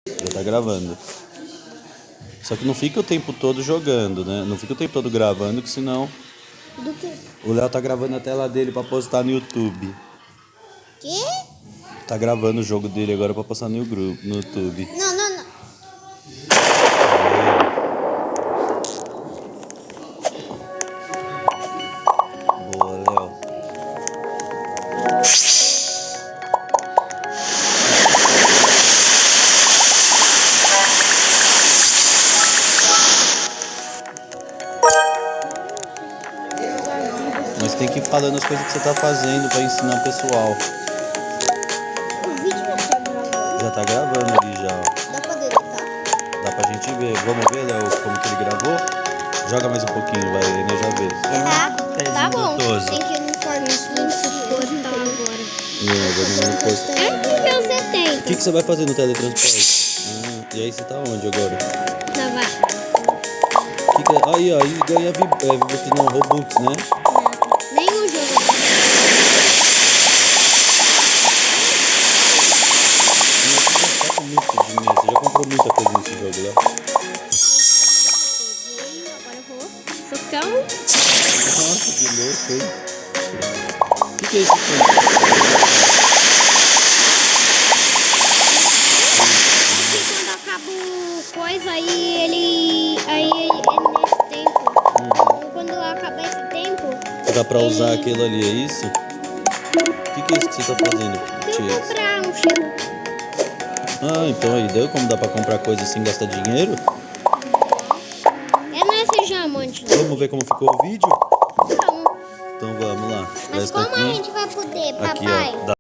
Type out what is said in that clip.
Já tá gravando. Só que não fica o tempo todo jogando, né? Não fica o tempo todo gravando, que senão... Do que? O Léo tá gravando a tela dele pra postar no YouTube. Quê? Tá gravando o jogo dele agora pra postar no grupo, no YouTube. Não. Boa, Léo. Mas tem que ir falando as coisas que você tá fazendo pra ensinar o pessoal. O vídeo já tá gravando. Já tá gravando ali já. Dá pra deletar? Dá pra gente ver. Vamos ver, Léo, como que ele gravou? Joga mais um pouquinho, vai, a Inês já vê. Tá bom. Gostoso. Tem que ir no cortar agora. Vamos no posto. É nível 70. O que você vai fazer no teletransporte? E aí você tá onde agora? Tava. Aí ganha não, Robux, né? Nenhum jogo. Você tá com muito dinheiro, você já comprou muita coisa nesse jogo, Léo? Peguei, agora eu vou. Socão. Nossa, que louco, hein? O que é isso aqui? Quando acaba o coisa aí é nesse tempo. Quando acaba esse tempo, Dá pra usar aquilo ali, é isso? O que é isso que você tá fazendo? eu vou comprar um chego. Então aí deu como dá pra comprar coisa sem gastar dinheiro? É nesse diamante. Vamos ver como ficou o vídeo? Não. Então vamos lá. Mas Presta como aqui. a gente vai poder, Aqui, papai? ó.